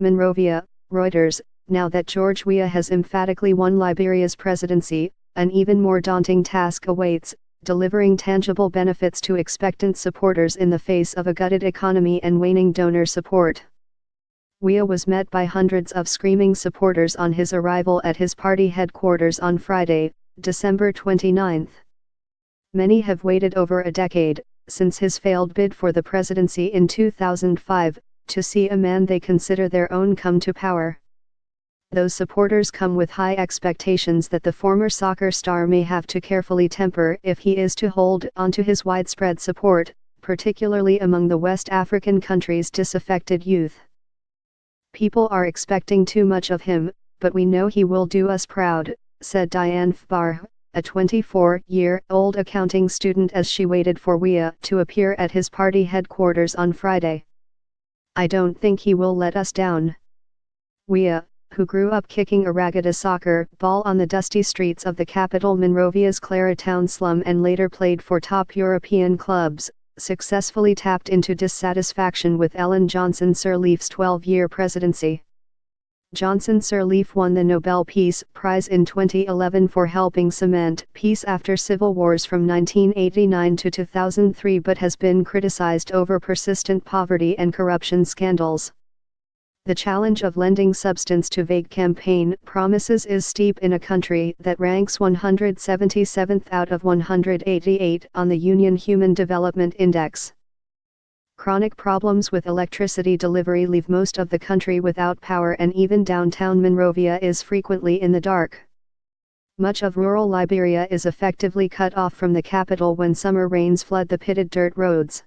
Monrovia, Reuters. Now that George Weah has emphatically won Liberia's presidency, an even more daunting task awaits, delivering tangible benefits to expectant supporters in the face of a gutted economy and waning donor support. Weah was met by hundreds of screaming supporters on his arrival at his party headquarters on Friday, December 29. Many have waited over a decade, since his failed bid for the presidency in 2005, to see a man they consider their own come to power. Those supporters come with high expectations that the former soccer star may have to carefully temper if he is to hold onto his widespread support, particularly among the West African country's disaffected youth. "People are expecting too much of him, but we know he will do us proud," said Diane Fbar, a 24-year-old accounting student as she waited for Weah to appear at his party headquarters on Friday. "I don't think he will let us down." Weah, who grew up kicking a ragged soccer ball on the dusty streets of the capital Monrovia's Claratown slum and later played for top European clubs, successfully tapped into dissatisfaction with Ellen Johnson Sirleaf's 12-year presidency. Johnson Sirleaf won the Nobel Peace Prize in 2011 for helping cement peace after civil wars from 1989 to 2003 but has been criticized over persistent poverty and corruption scandals. The challenge of lending substance to vague campaign promises is steep in a country that ranks 177th out of 188 on the Union Human Development Index. Chronic problems with electricity delivery leave most of the country without power, and even downtown Monrovia is frequently in the dark. Much of rural Liberia is effectively cut off from the capital when summer rains flood the pitted dirt roads.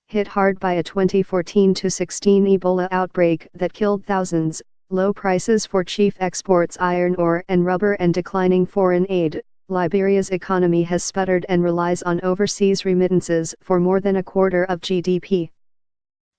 Hit hard by a 2014-16 Ebola outbreak that killed thousands, low prices for chief exports iron ore and rubber, and declining foreign aid, Liberia's economy has sputtered and relies on overseas remittances for more than a quarter of GDP.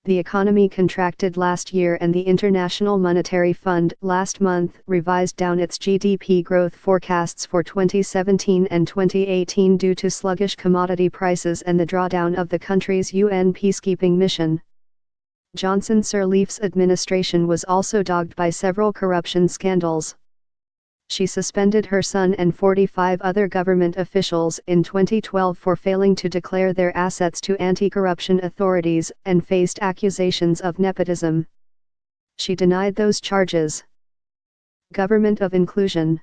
The economy contracted last year, and the International Monetary Fund last month revised down its GDP growth forecasts for 2017 and 2018 due to sluggish commodity prices and the drawdown of the country's UN peacekeeping mission. Johnson Sirleaf's administration was also dogged by several corruption scandals. She suspended her son and 45 other government officials in 2012 for failing to declare their assets to anti-corruption authorities and faced accusations of nepotism. She denied those charges. Government of Inclusion.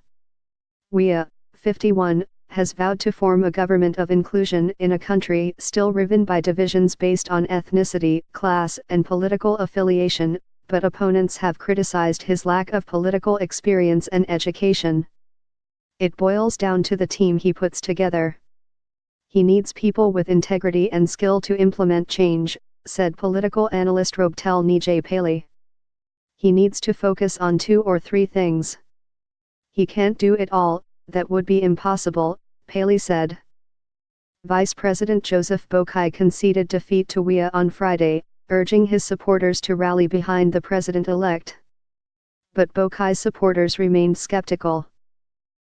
Weah, 51, has vowed to form a government of inclusion in a country still riven by divisions based on ethnicity, class, and political affiliation, but opponents have criticized his lack of political experience and education. "It boils down to the team he puts together. He needs people with integrity and skill to implement change," said political analyst Robtel Nijay Paley. "He needs to focus on 2 or 3 things. He can't do it all, that would be impossible," Paley said. Vice President Joseph Boakai conceded defeat to Weah on Friday, urging his supporters to rally behind the president-elect. But Boakai's supporters remained skeptical.